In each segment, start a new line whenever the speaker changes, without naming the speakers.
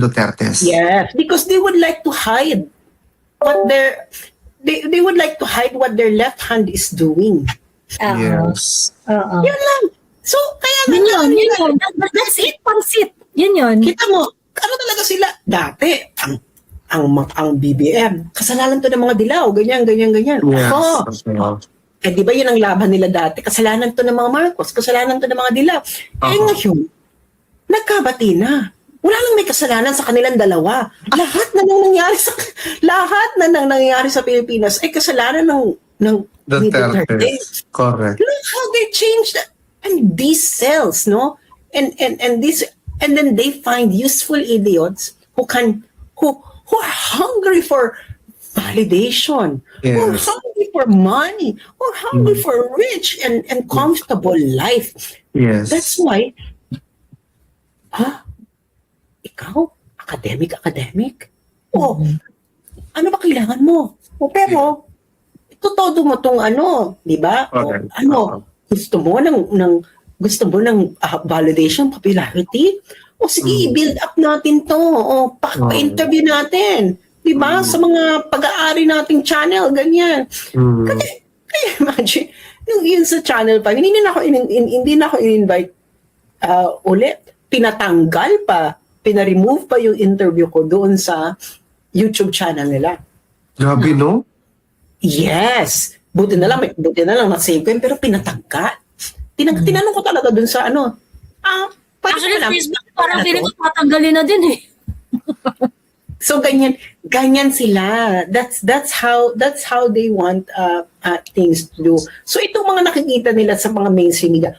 Dutertes.
Yes, because they would like to hide what they would like to hide what their left hand is doing.
Yes.
Yun lang. So, kaya
Yun. That's it, pansit. Yun.
kita mo, ano talaga sila? Dati, ang BBM, kasalanan to ng mga dilaw, ganyan.
Yes.
Oh, di ba yun ang laban nila dati? Kasalanan to ng mga Marcos, kasalanan to ng mga dilaw. Ngayon, nagkabati na. Wala lang may kasalanan sa kanilang dalawa. Lahat na nang nangyayari sa Pilipinas ay kasalanan ng
Dutertes. Correct.
Look how they changed and these cells, no? And then they find useful idiots who are hungry for validation, who are
Yes.
hungry for money, who are hungry for rich and comfortable life.
Yes.
That's why, ikaw, academic? O, ano ba kailangan mo? O, pero, todo mo tong di ba?
Okay.
Gusto mo ng validation, popularity? O sige, i-build up natin to. O, pa-interview natin. Di ba? Sa mga pag-aari nating channel, ganyan. Kaya imagine, yun sa channel pa, hindi na ako in-invite ulit. Pinatanggal pa, pina-remove pa yung interview ko doon sa YouTube channel nila.
Grabe, no?
Yes. Buti na lang na-save ko yun, pero pinatanggal. Tinanong ko talaga dun sa
Actually, Facebook, parang feeling ko tatanggalin na din eh.
So ganyan sila. That's how they want things to do. So itong mga nakikita nila sa mga mainstream media,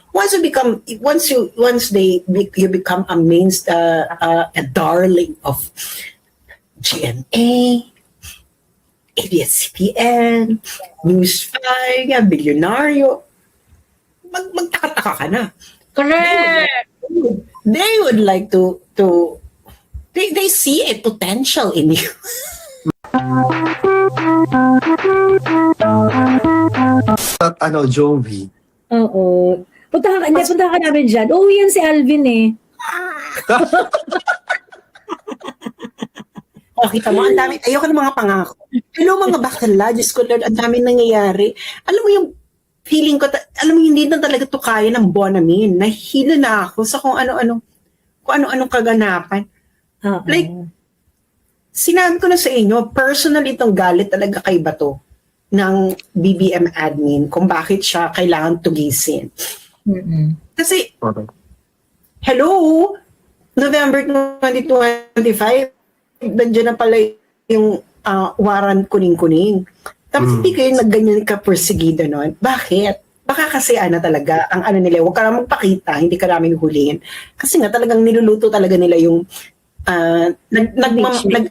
you become a darling of GMA, ABS-CBN, News 5, Bilyonaryo, magtaka-taka ka na.
Correct!
They would like to they see a potential in you.
At Jovi.
Oo. Punta ka namin dyan. Yan si Alvin eh.
Kita mo, ang dami, ayoko ng mga pangako. Hello mga bakla, Diyos ko Lord, ang dami nangyayari. Alam mo yung feeling ko, hindi na talaga to kaya ng Bonamin. Nahihilo na ako sa kung ano-anong kaganapan. Like, sinabi ko na sa inyo, personally itong galit talaga kay Bato ng BBM admin kung bakit siya kailangan tugisin. Kasi, hello, November 2025, nandiyan na pala yung warrant kuning-kuning. Tapos hindi kayo nagganyan ka perseguido nun. Bakit? Baka kasi talaga, ang nila, huwag ka naman magpakita, hindi ka namin hulihin. Kasi nga talagang niluluto talaga nila yung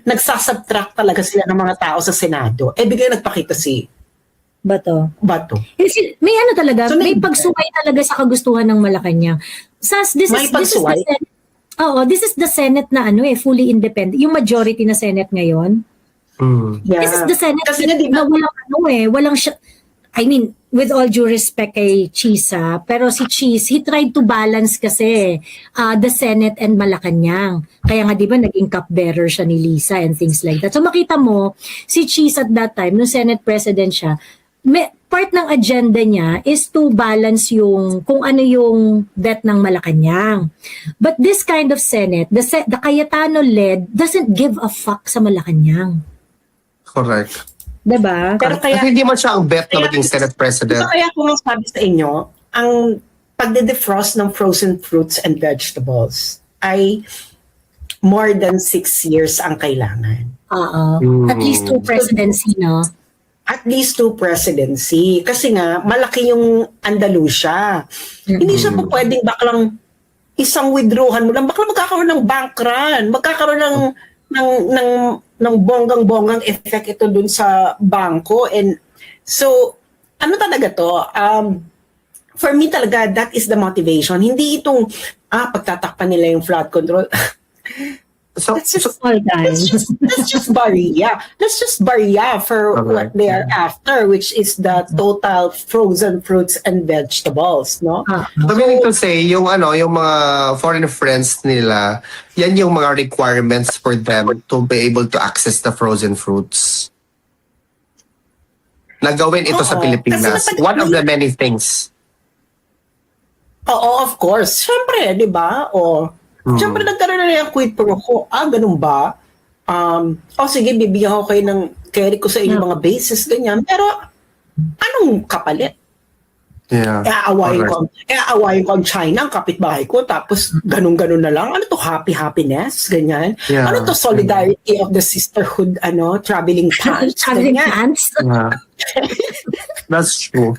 nagsasubtract talaga sila ng mga tao sa Senado. Bigay nagpakita si
Bato. May talaga,
So,
may pagsuway talaga sa kagustuhan ng Malacanang. This is the Senate na fully independent. Yung majority na Senate ngayon.
Yeah.
This is the Senate
Kasi nga, diba,
na walang with all due respect kay Cheese, pero si Cheese, he tried to balance kasi the Senate and Malacanang. Kaya nga, di ba, naging cupbearer siya ni Lisa and things like that. So makita mo, si Cheese at that time, nung Senate President siya, part ng agenda niya is to balance kung ano yung bet ng Malacanang. But this kind of Senate, the Cayetano-led, doesn't give a fuck sa Malacanang.
Correct.
Diba?
Pero kaya,
hindi man siya ang bet na maging Senate President.
Kaya ko nga sabi sa inyo, ang pagde-defrost ng frozen fruits and vegetables ay more than 6 years ang kailangan.
At least 2 presidency, no?
At least 2 presidency. Kasi nga, malaki yung Andalusia. Hindi siya po pwedeng baklang isang withdrawhan mo lang. Baklang magkakaroon ng bank run. Magkakaroon ng bonggang-bonggang effect ito dun sa bangko. And so, ano talaga to? For me talaga, that is the motivation. Hindi itong, pagtatakpan nila yung flood control.
So,
That's just
All time.
that's just barya. That's just barya for what they are after, which is the total frozen fruits and vegetables, no?
so meaning to say, yung yung mga foreign friends nila, yan yung mga requirements for them to be able to access the frozen fruits. Nagawin ito sa
Oo.
Pilipinas.
Kasi
One of the many things.
Oo, of course. Siyempre, di ba? Siyempre, nagkaroon na yung quid pro quo. Ganun ba? Sige, bibigyan ko kayo ng carry ko sa inyong mga bases, ganyan. Pero, anong kapalit?
Yeah.
Aawayin ko ang China, ang kapitbahay ko, tapos ganun-ganun na lang. Ano to, happiness? Ganyan.
Yeah.
Ano to, solidarity of the sisterhood, traveling pants?
Traveling
ganyan.
pants.
Yeah. That's true.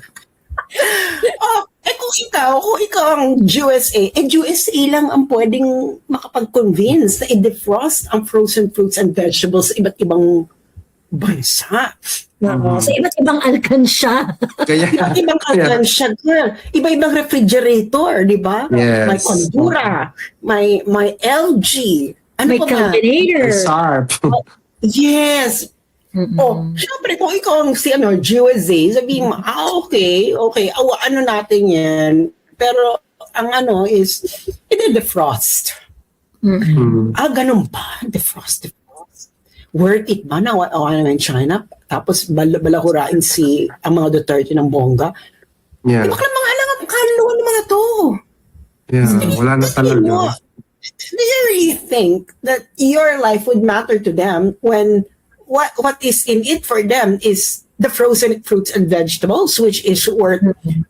Kung ikaw ang USA, USA lang ang pwedeng makapag-convince na i-defrost ang frozen fruits and vegetables sa iba't ibang bansa.
Oo. Sa iba't ibang alkansya.
Kaya,
Iba't ibang alkansya, girl. Iba-ibang refrigerator, di ba?
Yes.
May Condura, may LG. Ano
May
pa ba?
combinator.
Sharp.
Yes. Syempre, kung ikaw ang si USA, sabihin mo, okay, ano natin yan. Pero, ang is, i-defrost. Ganun ba? Defrost. Worth it ba na naman China? Tapos, balahurain ang mga Duterte ng bongga.
Yeah.
Di ba mga alam ang kaluluwa ng mga to?
Yeah. Wala na talaga.
Do you really think that your life would matter to them when what is in it for them is the frozen fruits and vegetables, which is worth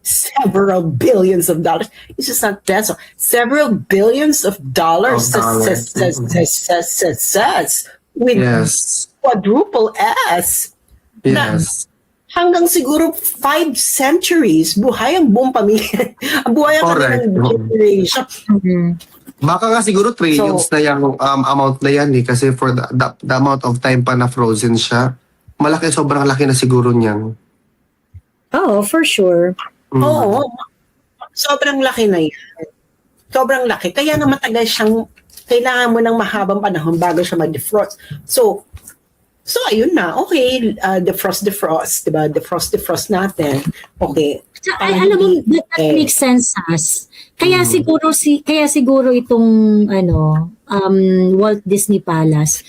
several billions of dollars. It's just not peso. Several billions of dollars. With
Yes.
quadruple S.
Yes.
Hanggang siguro 5 centuries, buhay ang buong pamilya. Buhay ang
Correct.
kanilang generation.
Baka nga siguro trillions na yung amount na yan kasi for the amount of time pa na frozen siya, sobrang laki na siguro niyan.
Oh, for sure.
Oo. Sobrang laki na yan. Sobrang laki. Kaya nga matagal siyang, kailangan mo ng mahabang panahon bago siya mag-defrost. So ayun na. Okay, defrost, diba? Defrost natin. Okay.
Alam mo, that makes sense, Sas. Kaya siguro itong Walt Disney Palace,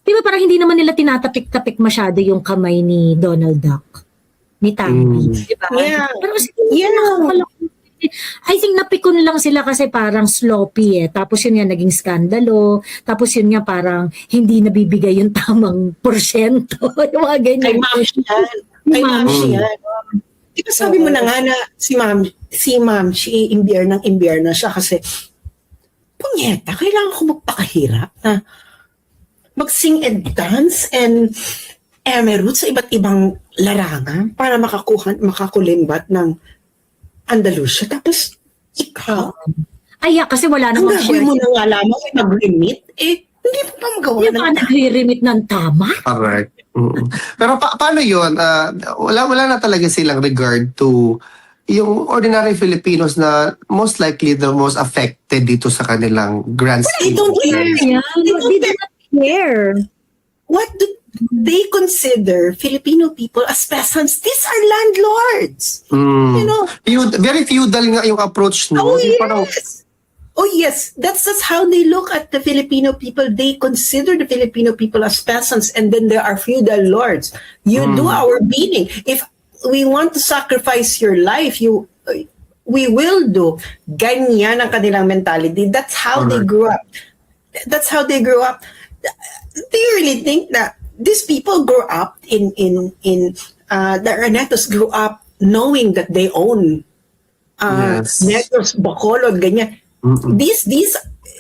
di ba parang hindi naman nila tinatapik-tapik masyado yung kamay ni Donald Duck, ni Tammy, di ba?
Yeah.
Pero siguro, I think napikon lang sila kasi parang sloppy Tapos yun nga naging skandalo. Tapos yun nga parang hindi nabibigay yung tamang porsyento. Yung mga ganyan.
Kay ma'am siya. Di ba sabi mo na nga na si ma'am, imbyer na siya kasi punyeta, kailangan ko magpakahirap na mag-sing and dance and emerald sa iba't ibang larangan para makakulimbat ng Andalusia. Tapos, ikaw,
Kasi wala
ang
namang
gagawin mo na nga lamang ay mag-remit, hindi mo pa magawa
Hindi pa nagre-remit ng tama?
Correct. Pero paano yun? Wala na talaga silang regard to yung ordinary Filipinos na most likely the most affected dito sa kanilang grand
They don't care.
They do not care.
What do they consider Filipino people as peasants? These are landlords. You know?
Very feudal nga yung approach, no?
Oh,
Yung parang,
yes. Oh, yes. That's just how they look at the Filipino people. They consider the Filipino people as peasants, and then there are feudal lords. You do our bidding. If we want to sacrifice your life, we will do. Ganyan ang kanilang mentality. That's how they grew up. That's how they grew up. Do you really think that these people grew up the Ernetos grew up knowing that they own Negros, Bacolod, ganyan.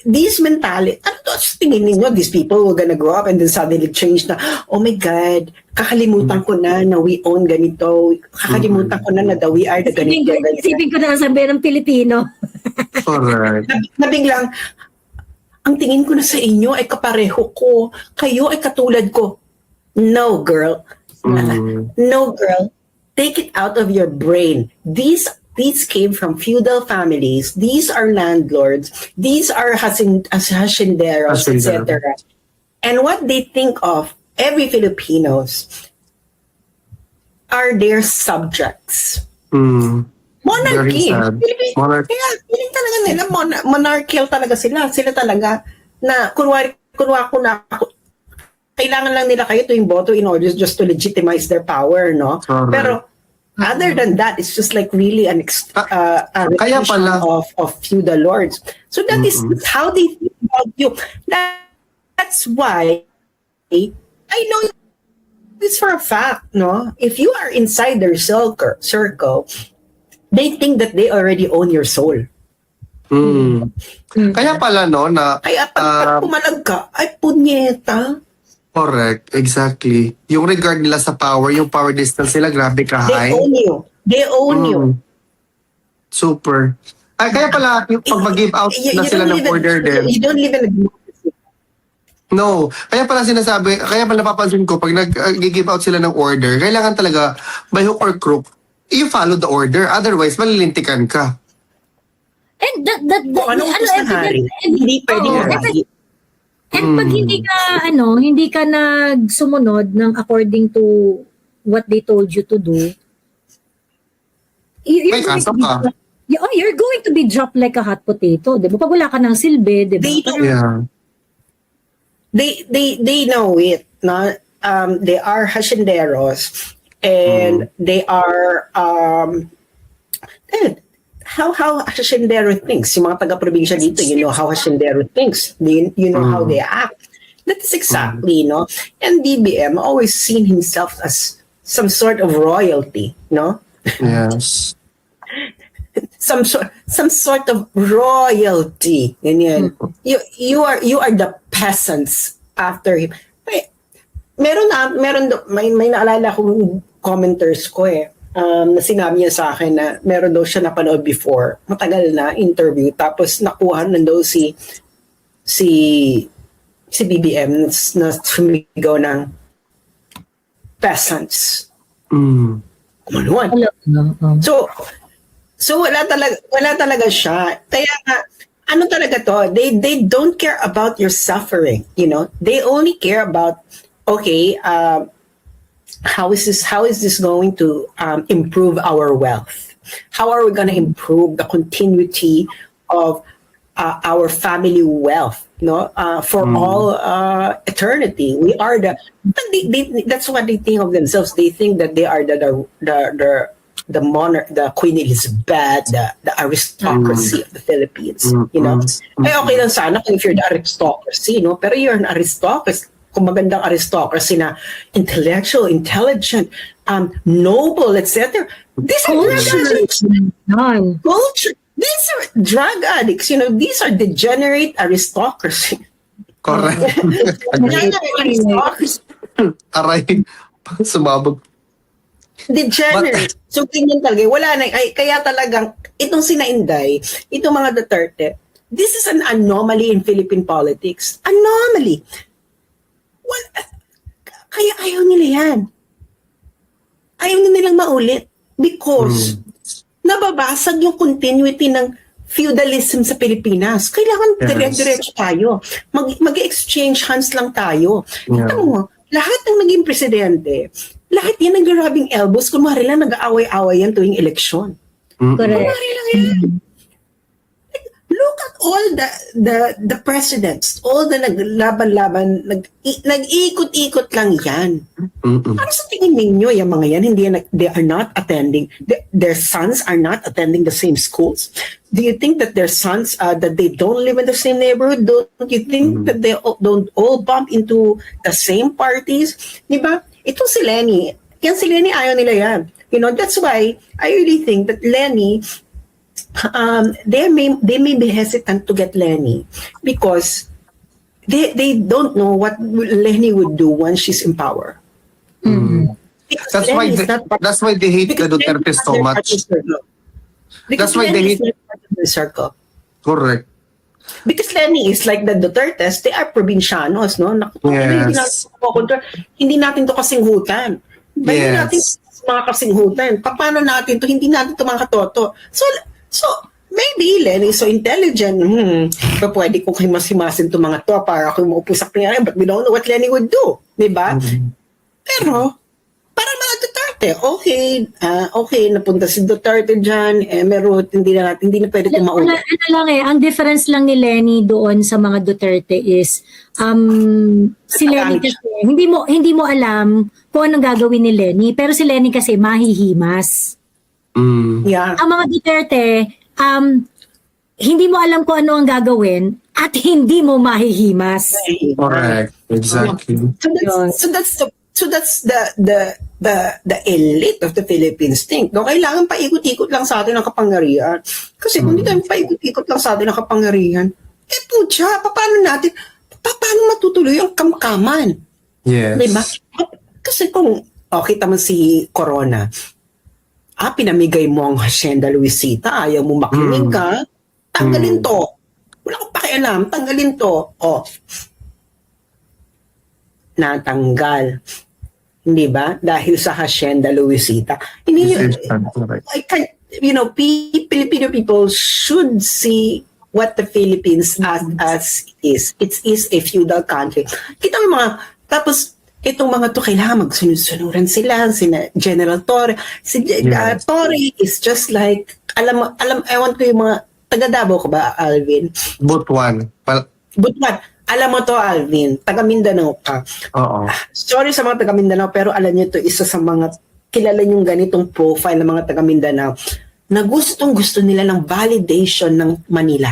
These mentality, ano to, tingin ninyo, these people were gonna grow up and then suddenly change na, oh my God, kakalimutan ko na we own ganito, kakalimutan ko na we are the ganito.
Isipin ko na sabihin ng Pilipino.
correct.
Na biglang, ang tingin ko na sa inyo ay kapareho ko, kayo ay katulad ko. No, girl. No, girl. Take it out of your brain. These these came from feudal families. These are landlords. These are hacienderos, etc. And what they think of every Filipinos are their subjects. Monarchy.
Very sad.
Kaya feeling talaga nila, monarchical talaga sila. Sila talaga na kunwari ko na ako, kailangan lang nila kayo tuwing boto in order just to legitimize their power, no?
Correct.
Pero other than that, it's just like really a
Kaya pala
of feudal lords. So that is how they think about you. That's why I know this for a fact, no? If you are inside their circle, they think that they already own your soul.
Kaya pala no na
Kaya pag pumalag ka, ay punyeta.
correct, exactly. Yung regard nila sa power, yung power distance nila, grabe ka
They
high.
own you. They own you.
Super. Ay, kaya pala, yung pag mag-give out na sila ng order din.
You don't live in a democracy.
No. Kaya pala sinasabi, kaya pala napapansin ko, pag nag-give out sila ng order, kailangan talaga, by hook or crook, you follow the order. Otherwise, malilintikan ka.
And
Kung anong gusto ng hari, hindi pwedeng hari.
And pag hindi ka nagsumunod ng according to what they told you to do,
May kaso ka.
You're going to be dropped like a hot potato, di ba? Pag wala ka ng silbi, di ba?
Yeah.
They know it. No? They are hacienderos and they are how haciendero thinks. Yung mga taga-probinsya dito, you know how haciendero thinks. You know how they act. That is exactly, no? And DBM always seen himself as some sort of royalty, no?
Yes.
Some sort of royalty. Ganyan. You are the peasants after him. May naalala kong commenters ko na sinabi niya sa akin na meron daw siya napanood before, matagal na interview, tapos nakuha na daw si BBM na sumigaw ng peasants. Kumaluan. So wala talaga siya. Kaya ano talaga to? They don't care about your suffering, you know? They only care about how is this going to improve our wealth? How are we going to improve the continuity of our family wealth? No, for all eternity. We are that's what they think of themselves. They think that they are the monarch, the Queen Elizabeth, the aristocracy of the Philippines. You know, okay lang sana if you're the aristocracy, no? Pero you're an aristocracy. Kung magandang aristocracy na intellectual, intelligent, noble, etc. These are drug addicts. Culture. These are drug addicts. You know, these are degenerate aristocracy.
Correct. Aray, sumabog.
Degenerate. So, ganyan talaga. Wala na. Kaya talagang, itong sina Inday, itong mga Duterte, this is an anomaly in Philippine politics. Anomaly. Kaya ayaw nila yan. Ayaw nilang maulit because nababasag yung continuity ng feudalism sa Pilipinas. Kailangan dire-diretso tayo. Mag-exchange hands lang tayo. Ito mo, lahat ng naging presidente, lahat yan nag-grabbing elbows, kunwari lang nag-aaway-aaway yan tuwing eleksyon.
Correct.
Kunwari lang yan. Look at all the presidents, all the naglaban-laban, nag-ikot-ikot lang yan. Ano sa tingin ninyo, yung mga yan, they are not attending, their sons are not attending the same schools? Do you think that their sons, that they don't live in the same neighborhood? Don't you think that they don't all bump into the same parties? Diba? Ito si Lenny. Yan si Lenny, ayaw nila yan. You know, that's why I really think that Lenny, they may be hesitant to get Lenny because they don't know what Lenny would do once she's in power.
That's why they hate the Duterte so much. That's why they hate
the circle.
Correct.
Because Lenny is like the Dutertes, they are provincianos, no?
Yes.
Hindi natin to kasinghutan. Bayan natin
Yes.
mga kasinghutan. Paano natin to? Hindi natin to mga katoto. So maybe Lenny is so intelligent. Pwede kong himas-himasin to mga to para ako maupo sa kanya. But we don't know what Lenny would do. Diba? Pero, para mga Duterte, okay, napunta si Duterte dyan, Emerald, hindi na pwede
Ano
kumauna.
lang ang difference lang ni Lenny doon sa mga Duterte is si Lenny kasi hindi mo alam kung anong gagawin ni Lenny, pero si Lenny kasi mahihimas.
Yeah.
Ang mga Duterte hindi mo alam kung ano ang gagawin at hindi mo mahihimas.
Correct. Exactly.
So that's the elite of the Philippines think. No, kailangan paikot-ikot lang sa atin ang kapangyarihan. Kasi kung hindi tayo paikot-ikot lang sa atin ang kapangyarihan, putya, paano matutuloy ang kamkaman?
Yes.
Diba? Kasi kung, kita mo si Corona, pinamigay mo ang Hacienda Luisita, ayaw mo makinig ka, tanggalin to. Wala akong pakialam, tanggalin to. Natanggal. Hindi ba? Dahil sa Hacienda Luisita. Hindi Filipino people should see what the Philippines as is. It is a feudal country. Kita mo mga, tapos itong mga to, kailangan magsunod-sunuran sila General Torre. Torre is just like, ewan ko yung mga, taga Davao ko ba, Alvin?
Butuan.
Butuan. Alam mo to, Alvin, taga Mindanao ka.
Oo.
Sorry sa mga taga Mindanao, pero alam niyo to, isa sa mga, kilala yung ganitong profile ng mga taga Mindanao, na gustong-gusto nila ng validation ng Manila.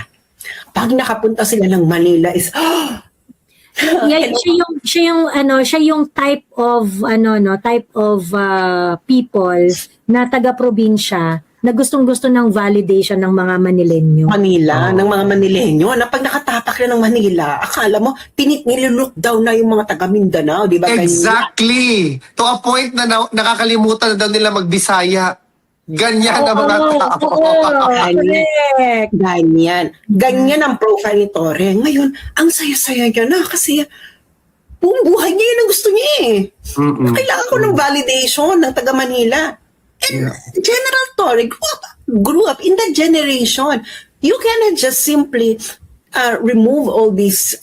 Pag nakapunta sila ng Manila is,
siya yung type of people na taga-probinsya na gustong-gusto ng validation ng mga Manileño.
Manila, ng mga Manileño, na pag nakatapak na ng Manila, akala mo, nililook down na yung mga taga Mindanao, di ba?
Exactly! To a point na nakakalimutan na daw nila magbisaya. Ganyan ang mga tao.
Ganyan ang profile ni Torre. Ngayon, ang saya-saya niya na kasi buong buhay niya yun ang gusto niya eh. Kailangan ko ng validation ng taga Manila. And General Torre grew up in that generation. You cannot just simply remove all this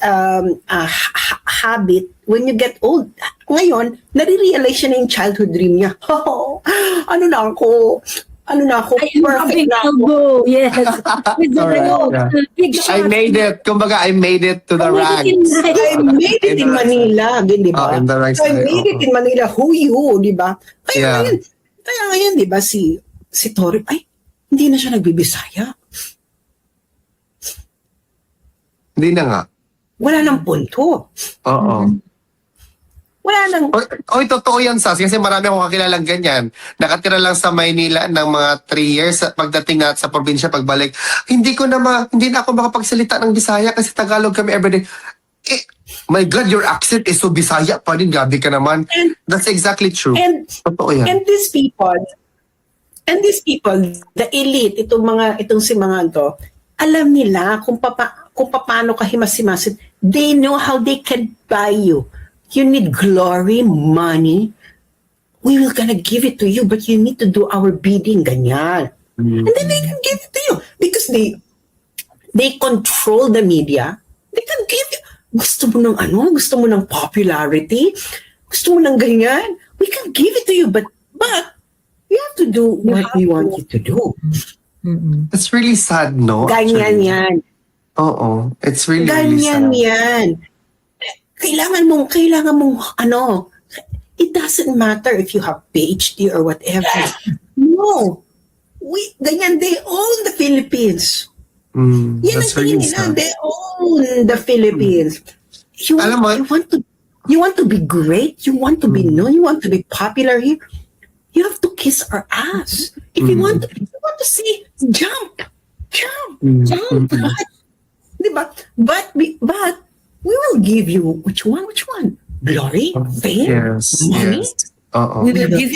habit when you get old. Ngayon, nare-realize siya na yung childhood dream niya. Ano na ako, perfect na ako.
Yes.
I made it. Kumbaga, I made it to the ranks.
I made it in Manila, di ba?
In the ranks.
I made it in Manila. Who you, di ba? Kaya ngayon, di ba, si Torre, hindi na siya nagbibisaya.
Hindi na nga.
Wala nang punto.
Oo.
Wala nang...
Oy, totoo yan, Sas. Kasi marami akong kakilalang ganyan. Nakatira lang sa Maynila ng mga 3 years. Pagdating na sa probinsya, pagbalik, hindi na ako makapagsalita ng Bisaya kasi Tagalog kami everyday. My God, your accent is so Bisaya pa rin. Gabi ka naman. That's exactly true. Totoo yan.
And these people, the elite, itong si mga to, alam nila kung paano ka himas-himasin. They know how they can buy you. You need glory, money. We will gonna give it to you, but you need to do our bidding, ganyan. And then they can give it to you because they control the media. They can give you. Gusto mo ng popularity? Gusto mo ng ganyan? We can give it to you, but you have to do what we want you to do.
It's really sad, no?
Ganyan yan.
Oo. It's really,
Ganyan
really sad.
yan. Kailangan mong, it doesn't matter if you have PhD or whatever. No. Ganyan, they own the Philippines. Yan
That's
ang
really
tingin nila,
sad.
they own the Philippines. You want to be great, you want to be known, you want to be popular here, you have to kiss our ass. If you want to see, jump. Diba? But we will give you which one? Glory, fame,
Yes.
money.
Yes. Oo.
We will give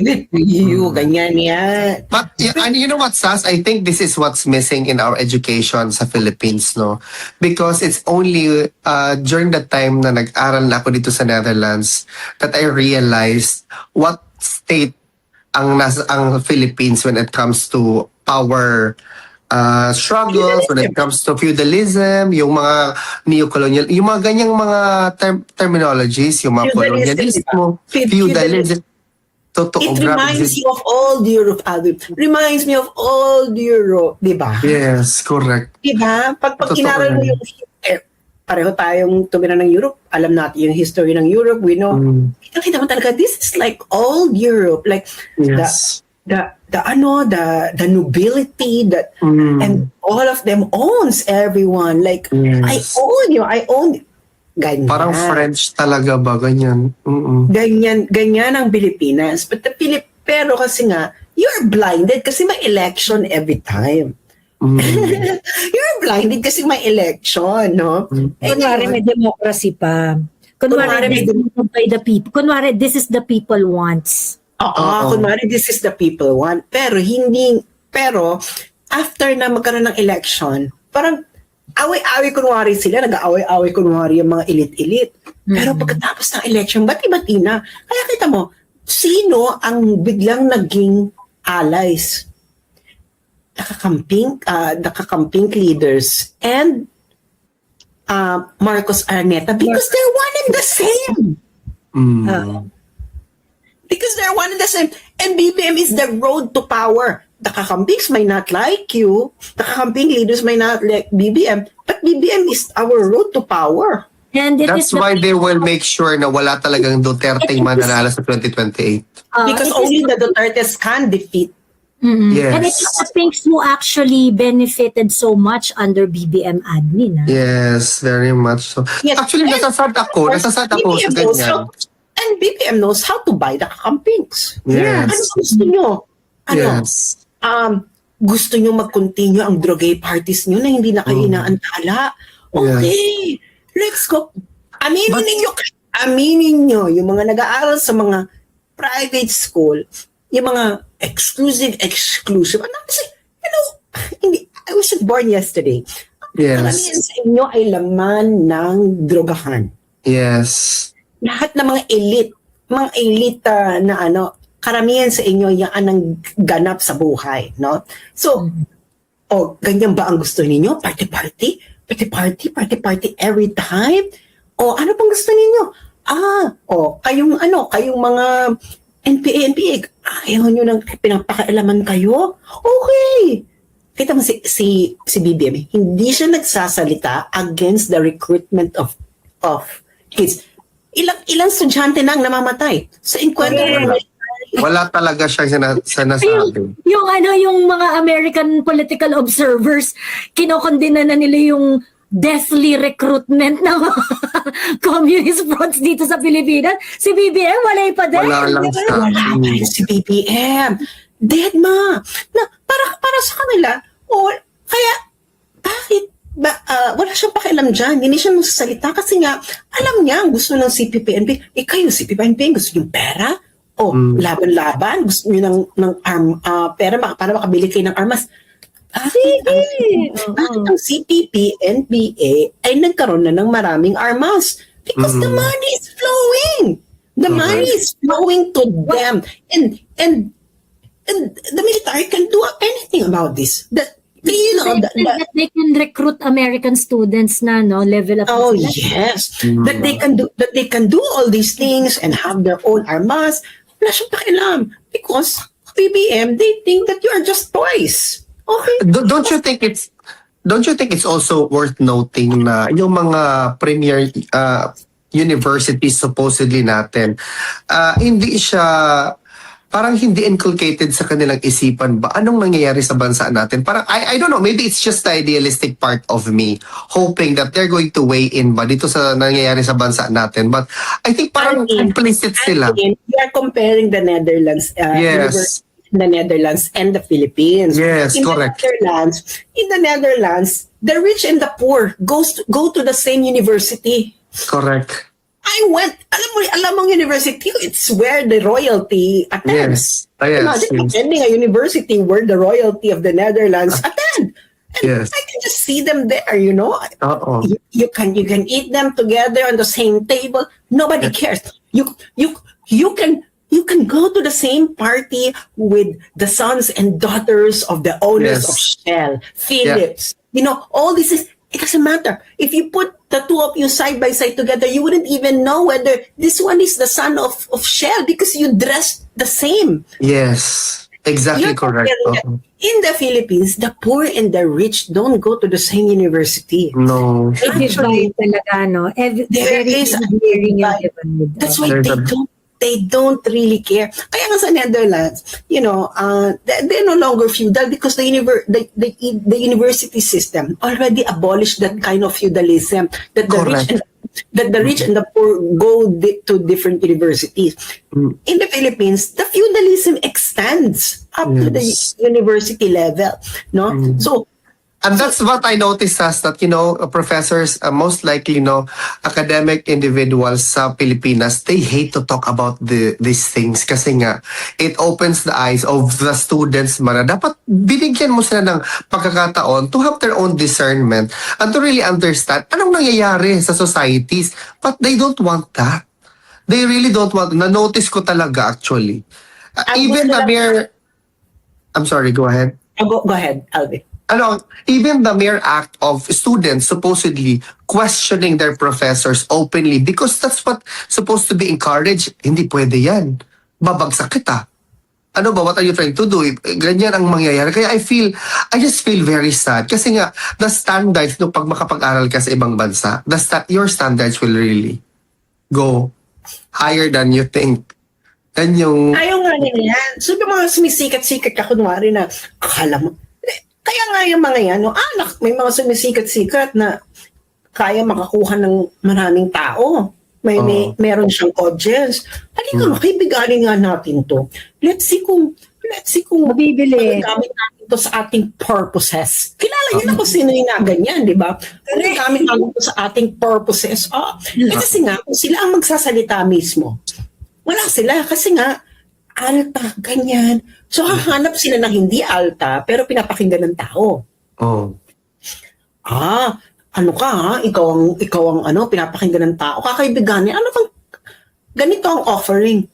it to you. Ganyan yan.
But and you know what, Sas? I think this is what's missing in our education sa Philippines, no? Because it's only during the time na nag-aral na ako dito sa Netherlands that I realized what state ang Philippines when it comes to power struggles, when it comes to feudalism, yung mga neo-colonial, yung mga ganyang mga terminologies, yung mga colonialismo, feudalism. Totoo,
It
grabe.
reminds you of old Europe, Alvin. Reminds me of old Europe, di ba?
Yes, correct.
Di ba? Pag
Totoo
inaral mo
yan.
yung pareho tayong tumira ng Europe, alam natin yung history ng Europe, we know. Kita mo talaga, this is like old Europe, like
Yes.
the nobility that and all of them owns everyone. Like
Yes.
I own you. Ganyan.
Parang French talaga ba? Ganyan.
Ganyan ang Pilipinas. But pero kasi nga, you're blinded kasi may election every time. You're blinded kasi may election, no?
Kunwari may democracy pa. Kunwari
Kunwari may
by the people. Kunwari, this is the people wants.
Kunwari, this is the people want. Pero after na magkaroon ng election, parang away-away kunwari sila, nag-aaway-away kunwari yung mga elite-elite. Pero pagkatapos ng election, bati-bati na. Kaya kita mo, sino ang biglang naging allies? Nakakamping leaders and Marcos Araneta because they're one and the same. Because they're one and the same. And BBM is the road to power. The kakampings may not like you. The kakamping leaders may not like BBM. But BBM is our road to power.
And it
That's
is the
why they will make sure na wala talagang Duterte mananalo sa 2028.
Because
it is
only the Dutertes can defeat.
Yes.
And it is the Pinks who actually benefited so much under BBM admin.
Yes, very much so.
Yes.
Actually,
And
nasasad ako sa
BBM knows
ganyan.
and BBM knows how to buy the kakampings.
Yes.
Ano gusto nyo?
Yes.
Gusto nyo mag-continue ang drogay parties nyo na hindi na kayo inaantala? Okay, let's go. Aminin nyo, yung mga nag-aaral sa mga private school, yung mga exclusive. Kasi, I wasn't born yesterday. Karamihan
Yes.
sa inyo ay laman ng drogahan.
Yes.
Lahat ng mga elite na karamihan sa inyo yan ang ganap sa buhay, no? So, ganyan ba ang gusto ninyo? Party every time? O ano pang gusto ninyo? Kayong mga NPA, ayaw nyo nang pinapakialaman kayo? Okay. Kita mo si BBM, hindi siya nagsasalita against the recruitment of kids. Ilang estudyante nang namamatay sa enkwentro.
Wala talaga siyang sinasabi.
Yung mga American political observers, kinokondena na nila yung deathly recruitment ng communist fronts dito sa Pilipinas. Si BBM, wala pa din.
Wala lang siya.
Wala pa rin si BBM. Dead ma. Na, para sa kanila, kaya bakit wala siyang pakialam dyan. Hindi siya magsasalita kasi nga, alam niya ang gusto ng CPP-NP. Kayo, CPP-NP, gusto niyo pera? Laban-laban? Gusto niyo ng pera para makabili kayo ng armas? Bakit ang CPP-NPA ay nagkaroon na ng maraming armas? Because the money is flowing. The money is flowing to them. And the military can do anything about this.
That they can recruit American students na level up.
Yes. That they can do all these things and have their own armas. Wala siyang pakialam. Because BBM, they think that you are just toys. Okay.
Don't you think it's also worth noting na yung mga premier universities supposedly natin, hindi siya parang hindi inculcated sa kanilang isipan ba anong nangyayari sa bansa natin? Parang I don't know, maybe it's just the idealistic part of me hoping that they're going to weigh in ba dito sa nangyayari sa bansa natin. But I think parang implicit sila.
We are comparing the Netherlands
Yes.
the Netherlands and the Philippines.
Yes, correct.
In the Netherlands, the rich and the poor go to the same university.
Correct.
I alam mo university, it's where the royalty attends.
Yes. Yes.
Imagine
Yes.
attending a university where the royalty of the Netherlands attend. And
Yes.
I can just see them there, you know.
Oo.
You can eat them together on the same table. Nobody cares. You can go to the same party with the sons and daughters of the owners
Yes.
of Shell, Philips. You know, all this it doesn't matter. If you put the two of you side by side together, you wouldn't even know whether this one is the son of Shell because you dress the same.
Yes. Exactly
You're
correct.
comparing
Oo.
In the Philippines, the poor and the rich don't go to the same university.
No.
May divide talaga, no?
There
Very
is a
glaring yung
divide.
divide.
That's why
There's
they don't really care. Kaya nga sa Netherlands, you know, they're no longer feudal because the university system already abolished that kind of feudalism that the rich and the poor go to different universities. In the Philippines, the feudalism extends up to the
Yes.
university level, no? So
And that's what I noticed as that, professors, most likely, academic individuals sa Pilipinas, they hate to talk about these things kasi nga, it opens the eyes of the students man na dapat binigyan mo sila ng pagkakataon to have their own discernment and to really understand anong nangyayari sa societies. But they don't want that. They really don't want. Na-notice ko talaga actually. Even the mere... I'm sorry, go ahead.
go ahead, Alvin.
Even the mere act of students supposedly questioning their professors openly because that's what supposed to be encouraged, hindi pwede yan. Babagsak kita. Ano ba? What are you trying to do? Ganyan ang mangyayari. Kaya I just feel very sad. Kasi nga, the standards, pag makapag-aral ka sa ibang bansa, your standards will really go higher than you think. Yan yung...
Ayaw nga nila yan. So, yung mga sumisikat-sikat ka, kunwari na, akala mo, kaya nga yung mga yan, may mga sumisikat-sikat na kaya makakuha ng maraming tao. Meron siyang audience. Halika, kaibiganin nga natin to. Let's see kung
Mabibili.
gamit natin to sa ating purposes. Kilala niyo na kung sino yung naganyan, di ba? Gamit natin to sa ating purposes. Kasi nga, kung sila ang magsasalita mismo, wala sila. Kasi nga, alta, ganyan. So, hahanap sila ng hindi alta, pero pinapakinggan ng tao.
Oh.
Ano ka ha? Ikaw ang pinapakinggan ng tao. Kakaibiganin, ano bang, ganito ang offering.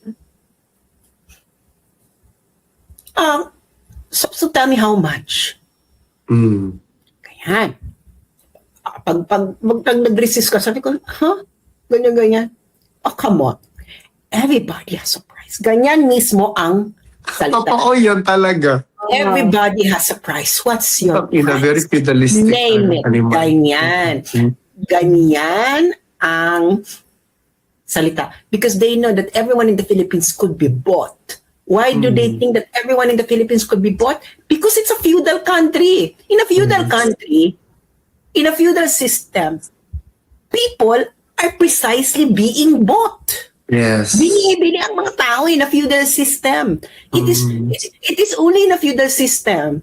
So tell me how much. Ganyan. Pag nag-resist ka, sabi ko, ganyan. Oh, come on. Everybody has a price. Ganyan mismo ang salita.
Totoo yun talaga.
Everybody has a price. What's your
In a very
price?
feudalistic
Name it.
animal.
Ganyan ang salita. Because they know that everyone in the Philippines could be bought. Why do they think that everyone in the Philippines could be bought? Because it's a feudal country. In a feudal country, in a feudal system, people are precisely being bought.
Yes.
Binibili ang mga tao in a feudal system. It is only in a feudal system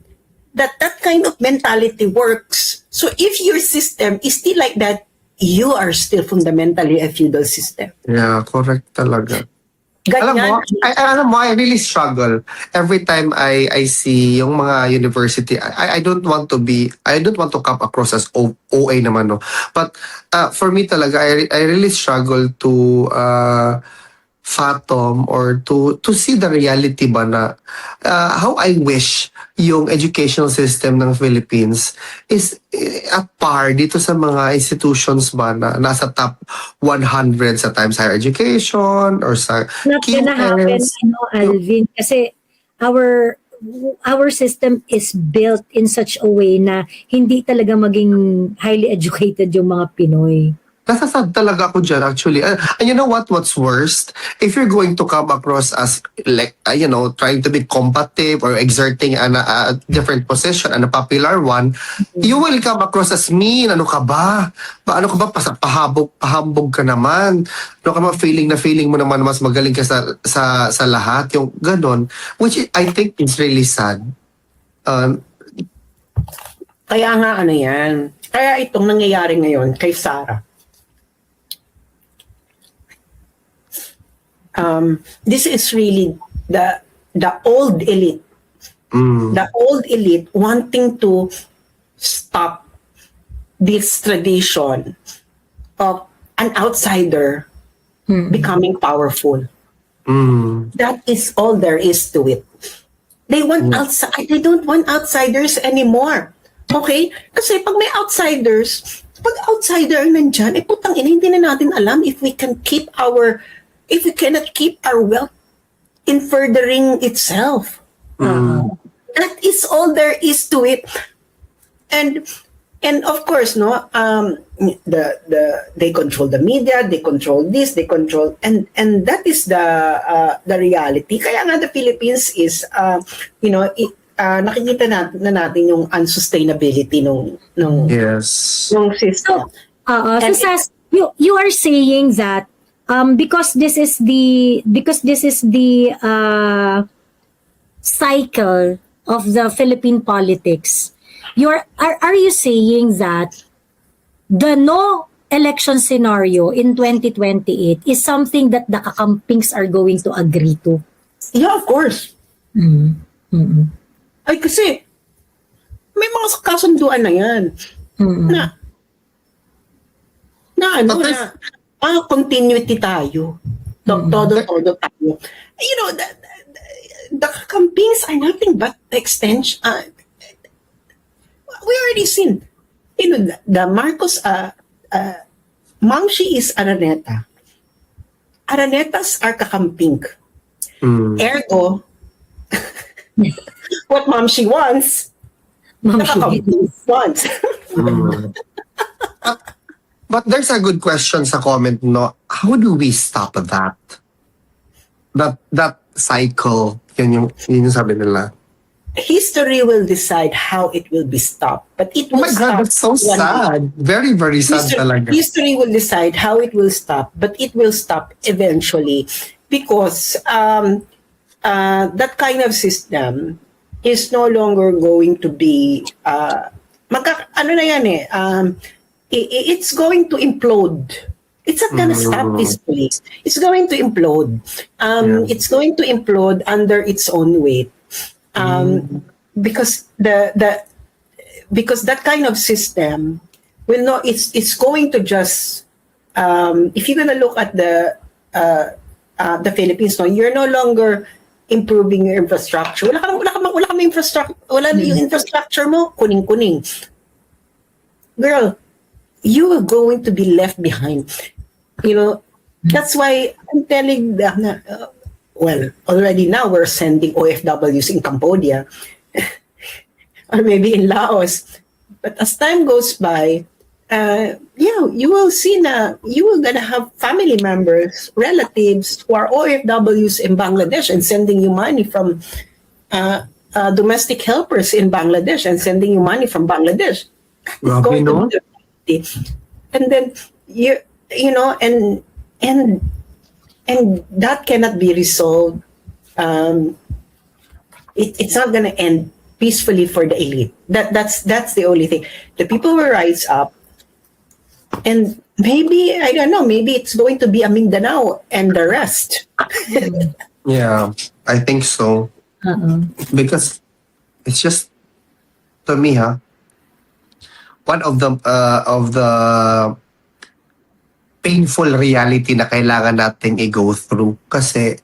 that kind of mentality works. So if your system is still like that, you are still fundamentally a feudal system.
Yeah, correct talaga.
Ganyan.
Alam mo, I really struggle every time I see yung mga university. I don't want to come across as OA naman, no. But for me talaga, I really struggle to fathom or to see the reality ba na how I wish yung educational system ng Philippines is at par dito sa mga institutions ba na nasa top 100 sa Times Higher Education or sa
Not gonna happen, Alvin, kasi our system is built in such a way na hindi talaga maging highly educated yung mga Pinoy.
Nasasad talaga ako dyan, actually. And you know what's worst? If you're going to come across as, like, trying to be combative or exerting a different position, a popular one, you will come across as mean. Ano ka ba? Pahambog ka naman. Ano ka ba, feeling mo naman mas magaling ka sa lahat. Yung ganon. Which I think is really sad.
Kaya nga yan. Kaya itong nangyayari ngayon kay Sarah. this is really the old elite, the old elite wanting to stop this tradition of an outsider becoming powerful. That is all there is to it. They want outside. They don't want outsiders anymore. Okay? Kasi pag may outsiders, pag outsider nandyan, putang ina, hindi na natin alam if we cannot keep our wealth in furthering itself. That is all there is to it. And of course, no, they control the media, they control this, they control, and that is the reality. Kaya nga the Philippines is, nakikita natin yung unsustainability nung system.
So Sas, you are saying that because this is the cycle of the Philippine politics. Are you saying that the no election scenario in 2028 is something that the kakampings are going to agree to?
Yeah, of course. Ay, kasi may mga kasunduan na yan. Continuity tayo. Todo tayo. You know, the kakampings are nothing but extension. We already seen, the Marcos, Mamshi is Araneta. Aranetas are kakamping. Ergo, what Mamshi wants, kakamping wants.
But there's a good question sa comment, no? How do we stop that? That cycle, yun yung sabi nila.
History will decide how it will be stopped, but it
Oh
will
my God,
stop.
that's so sad. Very, very sad talaga.
History will decide how it will stop, but it will stop eventually because that kind of system is no longer going to be it's going to implode. It's not gonna stop peacefully. It's going to implode. It's going to implode under its own weight. Because because that kind of system will not, it's going to just if you're gonna look at the Philippines, no, you're no longer improving your infrastructure. Wala kang infrastructure. Wala yung infrastructure mo, kuning-kuning. Girl, you are going to be left behind. That's why I'm telling them, already now we're sending OFWs in Cambodia or maybe in Laos. But as time goes by, you will see na you will gonna have family members, relatives who are OFWs in Bangladesh and sending you money from domestic helpers in Bangladesh and sending you money from Bangladesh. It's going to be the reality. And then and that cannot be resolved. It's not going to end peacefully for the elite. That's the only thing. The people will rise up, and maybe, I don't know, maybe it's going to be a Mindanao and the rest.
Yeah, I think so. Because it's just, to me, one of the painful reality na kailangan nating i-go through kasi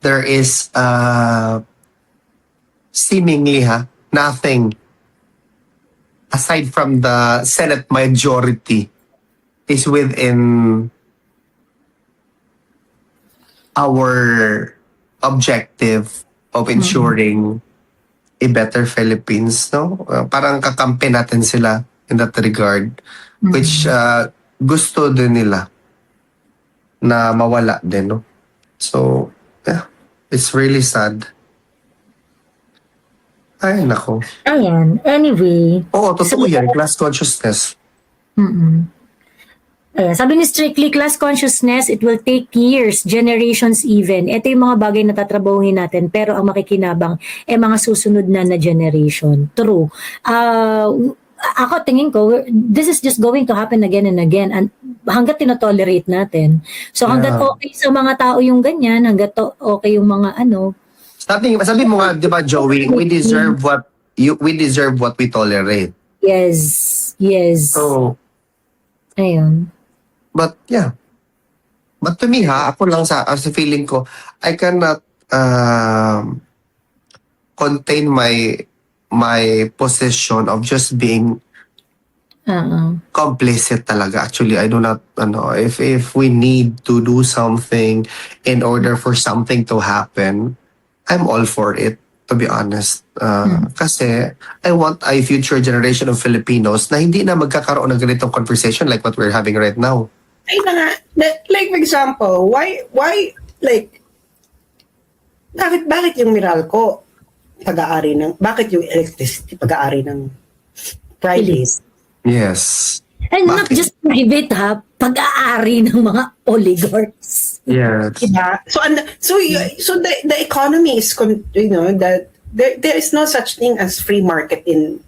there is seemingly nothing aside from the Senate majority is within our objective of ensuring a better Philippines, no? Parang kakampi natin sila in that regard, which gusto din nila na mawala din, no? So, yeah, it's really sad. Ay, nako.
Ayan, anyway.
Oo, totoo yan, class consciousness.
Ayan, sabi ni Strictly, class consciousness, it will take years, generations even. Ito yung mga bagay na tatrabahuhin natin, pero ang makikinabang mga susunod na generation. True. Ako tingin ko, this is just going to happen again and again. And hanggat tinotolerate natin. So hanggat
Yeah.
okay sa mga tao yung ganyan, hanggat okay yung mga ano,
Sabi mo nga, di ba, Joey, we deserve what we tolerate.
yes.
So,
Ayun.
but yeah. But to me ako lang as a feeling ko, I cannot contain my position of just being complicit talaga. Actually, I do not if we need to do something in order for something to happen, I'm all for it, to be honest. Kasi I want a future generation of Filipinos na hindi na magkakaroon ng ganitong conversation like what we're having right now.
Ay na nga, like for example, why, like, bakit yung Meralco pag-aari ng, bakit yung electricity pag-aari ng private?
Yes.
And not
Bakit?
just private ha, pag-aari ng mga oligarchs.
Yes.
Diba? So the economy is that there is no such thing as free market in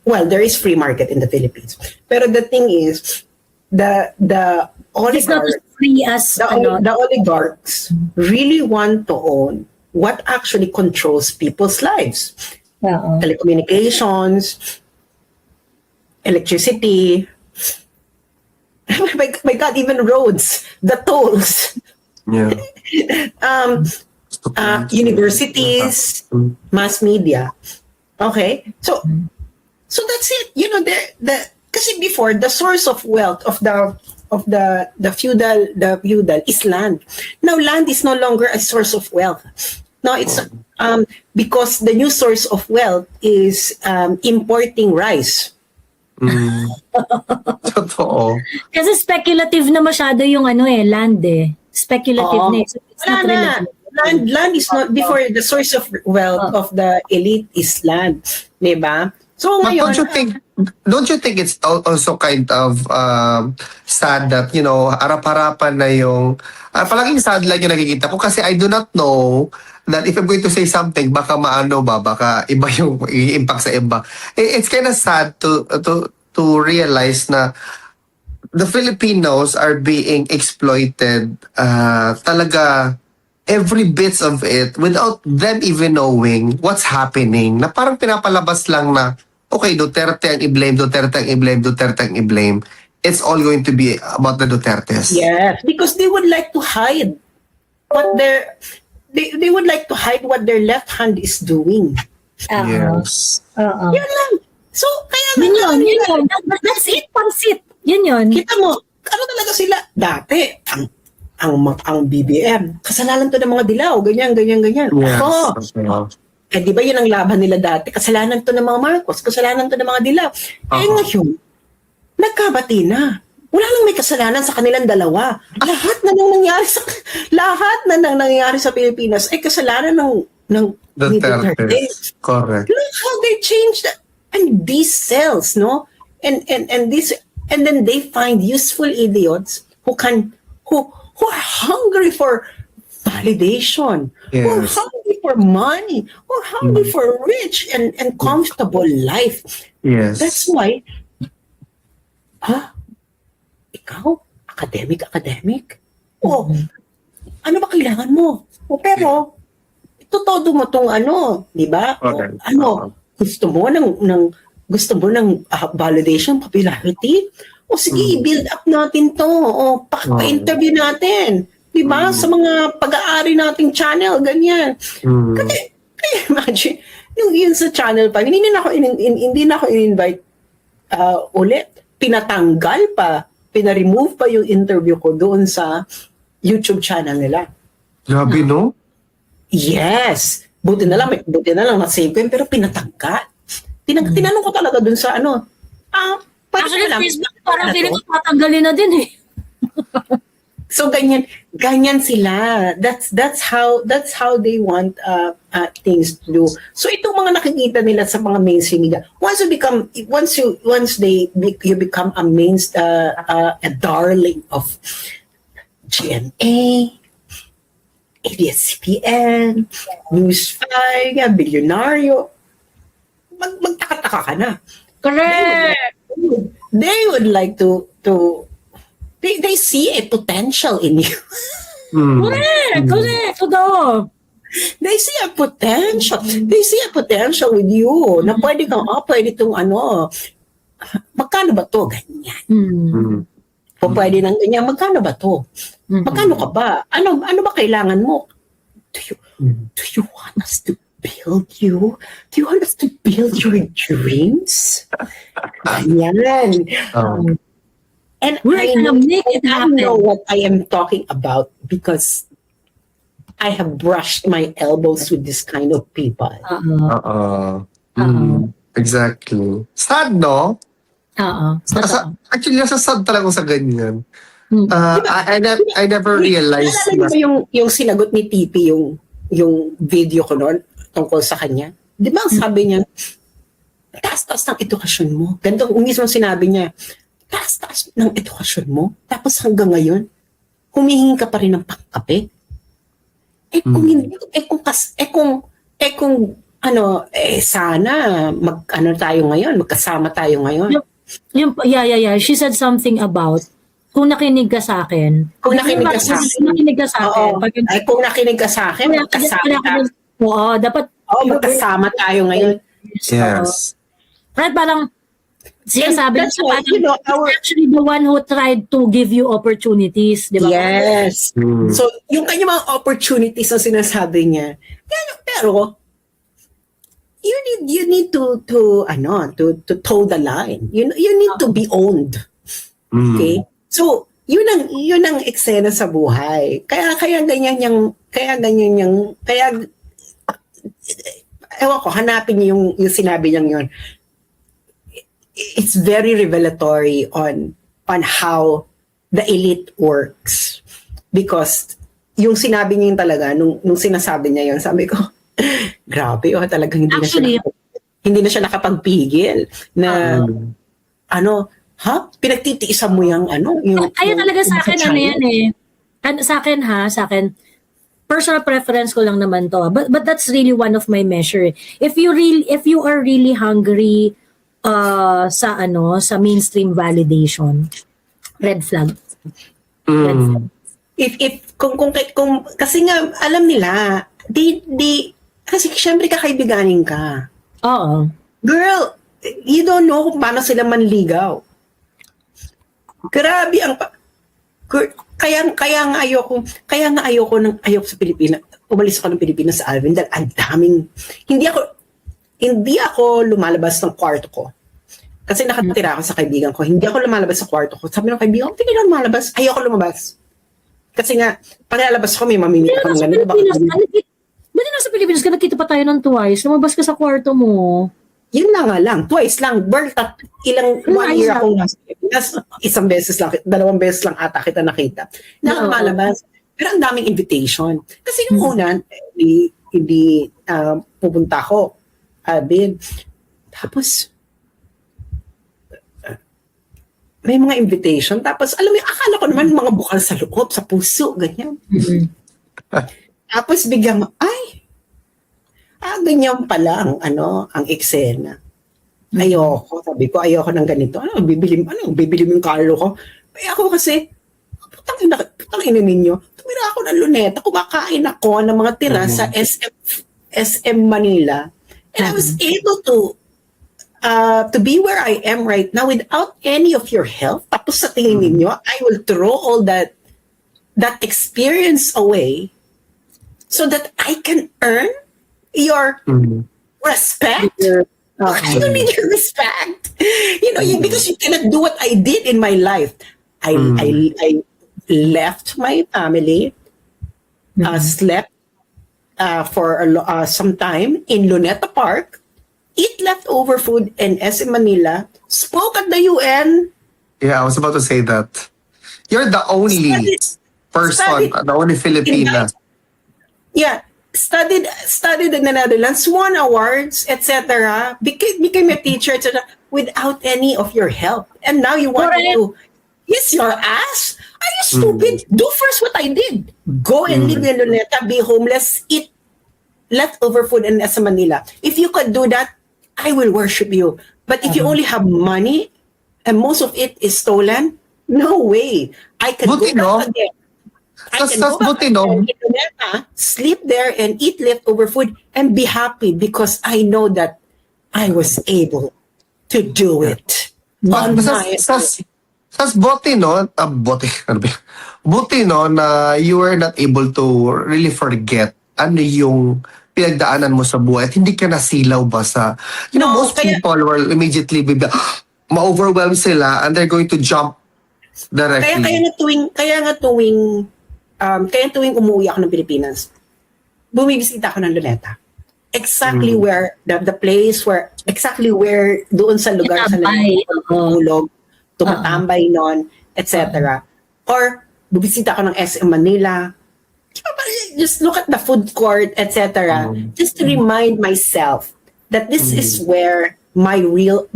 well, there is free market in the Philippines. Pero the thing is the
It's not
oligarchs
as free as
the oligarchs really want to own what actually controls people's lives. Telecommunications, electricity, my God, even roads, the tolls,
Yeah.
universities, mass media. Okay, so that's it. Kasi before the source of wealth of the feudal is land. Now land is no longer a source of wealth. Now it's because the new source of wealth is importing rice.
Totoo.
Kasi speculative na masyado yung land eh. Speculative na eh. So it's
Wala
not
na.
related.
Land is not, before the source of wealth of the elite is land. Diba? So
But
ngayon,
don't you think it's also kind of sad that, harap-harapan na yung, palaging sad lang yung nakikita ko kasi I do not know that if I'm going to say something, baka baka iba yung impact sa iba. It's kind of sad to realize na the Filipinos are being exploited talaga every bits of it without them even knowing what's happening. Na parang pinapalabas lang na, okay, Duterte ang i-blame, Duterte ang i-blame, Duterte ang i-blame. It's all going to be about the Dutertes.
yes, because they would like to hide what they would like to hide what their left hand is doing.
Yes.
Yan lang. So, kaya
Yun yun. That's it, pansit. Yun.
kita mo, ano talaga sila? Dati, ang BBM, kasalanan to ng mga dilaw, ganyan.
Yes.
Ako, di ba yun ang laban nila dati? Kasalanan to ng mga Marcos, kasalanan to ng mga dilaw. Ngayon, nagkabati na. Wala nang may kasalanan sa kanilang dalawa. Lahat na nang nangyari sa Pilipinas ay kasalanan ng
Duterte. Correct.
Look how they changed that. And these cells, no? And then they find useful idiots who are hungry for validation, who are
Yes.
hungry for money, who are hungry for rich and comfortable life.
Yes.
That's why, ikaw, academic? Ano ba kailangan mo? Pero, todo mo tong di ba?
Okay.
Gusto mo ng validation, popularity? O sige, i-build up natin to. O pa-interview natin. Di ba? Sa mga pag-aari nating channel, ganyan. Kasi imagine, yun sa channel pa, hindi na ako in-invite ulit. Pinatanggal pa, pinaremove pa yung interview ko doon sa YouTube channel nila.
Grabe, no?
Yes. Buti na lang na-save ko yun, pero pinatanggal. Tinanong ko talaga dun sa pwede
Actually,
ko lang.
Facebook parang feeling ko tatanggalin na din eh.
So ganyan sila. That's how they want things to do. So itong mga nakikita nila sa mga mainstream media, you become a darling of GMA, ABS-CBN, News 5, Bilyonaryo, magtaka-taka ka na.
Correct!
they would like to they see a potential in you.
Correct. Totoo.
They see a potential. They see a potential with you na pwede kang, pwede itong magkano ba to? Ganyan. O pwede nang ganyan, magkano ba to? Magkano ka ba? Ano ba kailangan mo? Do you want us to build you? Do you want us to build your dreams? Ganyan. And
We're gonna make it
I
happen.
know what I am talking about because I have brushed my elbows with this kind of people.
Exactly. Sad, no? Actually, nasa sad talaga ako sa ganyan. I never realized.
Naalala niyo ba yung sinagot ni Tipi yung video ko noon tungkol sa kanya? Di ba ang sabi niya, taas-taas ng edukasyon mo. Ganito mismo sinabi niya, taas-taas ng edukasyon mo. Tapos hanggang ngayon, humihingi ka pa rin ng pangkape. Kung hindi, sana tayo ngayon, magkasama tayo ngayon.
Yeah. She said something about kung nakinig ka sa akin.
Kung nakinig ka sa akin. Kung nakinig ka sa akin, magkasama tayo.
Oo, dapat.
Magkasama tayo ngayon.
Yes.
Right, parang sinasabi
that's
niya,
why,
parang actually the one who tried to give you opportunities, di ba?
Yes. So, yung kanya mga opportunities na sinasabi niya, pero, you need to toe the line. You need to be owned. Okay? So, yun ang eksena sa buhay. Kaya ewan ko, hanapin niyo yung sinabi niyang yun. It's very revelatory on how the elite works. Because yung sinabi niya yun talaga, nung sinasabi niya yun, sabi ko, grabe, talagang hindi na siya nakapagpigil na pinagtitiisan mo yung
ayun talaga sa akin, sa akin, personal preference ko lang naman to. But that's really one of my measure. If you are really hungry sa mainstream validation, red flag. Red flag.
Kung kasi nga alam nila, kasi syempre kakaibiganin ka.
Oo.
Girl, you don't know kung paano sila manligaw. Grabe kaya nga ayoko sa Pilipinas. Umalis ako ng Pilipinas sa Alvin dahil ang daming hindi ako lumalabas ng kwarto ko. Kasi nakatira ako sa kaibigan ko. Hindi ako lumalabas sa kwarto ko. Sabi ng kaibigan ko, hindi na lumalabas. Ayoko lumabas. Kasi nga, pag lalabas ako, may mamimit ako ng ganito.
Ba't nasa Pilipinas ka, nakita pa tayo ng twice? Lumabas ka sa kwarto mo.
Yun na nga lang. Twice lang. One year akong nasa Pilipinas. Isang beses lang, 2 beses lang ata kita nakita. Nakamalabas. Pero ang daming invitation. Kasi yung una, hindi pupunta ako. Tapos, may mga invitation. Tapos, alam mo, akala ko naman mga bukal sa loob, sa puso, ganyan. Tapos, biglang, ganyan pala ang eksena. Ayoko. Sabi ko, ayoko ng ganito. Bibili mo yung kalo ko. Ako kasi, putang ina ninyo. Tumira ako ng luneta. Kumakain ako ng mga tira sa SM Manila. And I was able to be where I am right now without any of your help. Tapos sa tingin ninyo, I will throw all that experience away so that I can earn your respect. I don't need your respect. Because you cannot do what I did in my life. I left my family, slept for some time in Luneta Park, eat leftover food in SM Manila, spoke at the UN.
Yeah, I was about to say that. You're the only the only Filipina. Studied in the Netherlands, won awards, etc. Became a teacher, etc. Without any of your help. And now you want to kiss your ass? Are you stupid? Do first what I did. Go and live in Luneta, be homeless, eat leftover food in SM Manila. If you could do that, I will worship you. But if you only have money,
and most of it is stolen, no way. I can
Buti,
go
no?
back again. I can
Tas
go back
buti, no?
again in Luneta, sleep there and eat leftover food and be happy because I know that I was able to do it. On my
Sas buti, no? Buti, ano ba yun? Buti, no, na you were not able to really forget ano yung pinagdaanan mo sa buhay at hindi ka nasilaw ba sa,
No,
most
kaya-
people will immediately be ma-overwhelm sila and they're going to jump directly.
Kaya tuwing umuwi ako ng Pilipinas, bumibisita ako ng Luneta. Exactly where the place where exactly where doon sa lugar sa
Tinambay,
tulog, tumatambay nun, etc. Or bubisita ako ng SM Manila. Just look at the food court, etc. Just to remind myself that this is where my real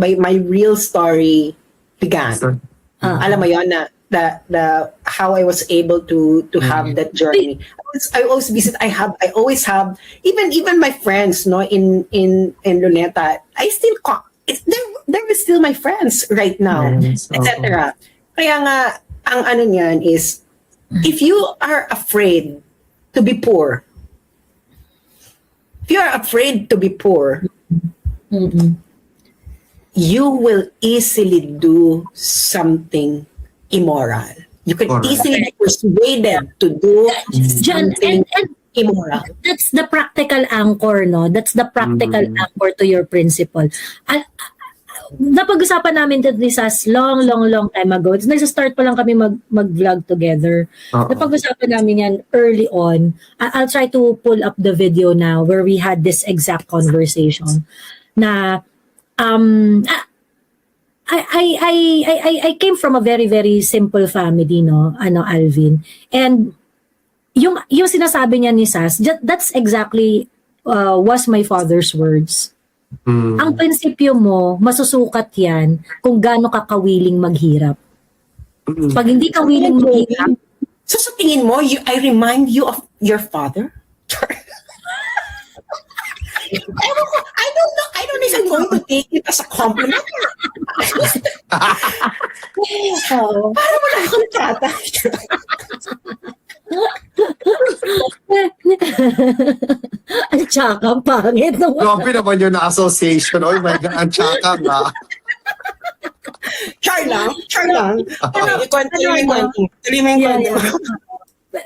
story began.
Sure.
Alam mo yon na the how I was able to have that journey. I always visit. I always have even my friends, no, in Luneta. I still they're still my friends right now,
Yes,
etc. Kaya nga ang ano niyan is if you are afraid to be poor, you will easily do something immoral. You can
Correct.
easily be persuaded to do
Jan,
something
and
immoral.
that's the practical anchor, no? That's the practical anchor to your principle. Napag-usapan namin ito ni Sas long time ago. Nagsa-start pa lang kami mag-vlog together.
Oo.
Napag-usapan namin yan early on. I'll try to pull up the video now where we had this exact conversation na I came from a very very simple family, no, Alvin, and yung sinasabi niya ni Sas, that's exactly was my father's words. Ang prinsipyo mo, masusukat yan kung gaano ka kawiling maghirap. Pag hindi ka willing maghirap,
So sa tingin mo, I remind you of your father? I don't know if I'm going to take it as a compliment. Para mo na akong tata.
ang tsaka, pangit naman.
Grabe naman yung na-association. Oh my God, ang tsaka nga.
Char lang. Tuloy mo yung kwento.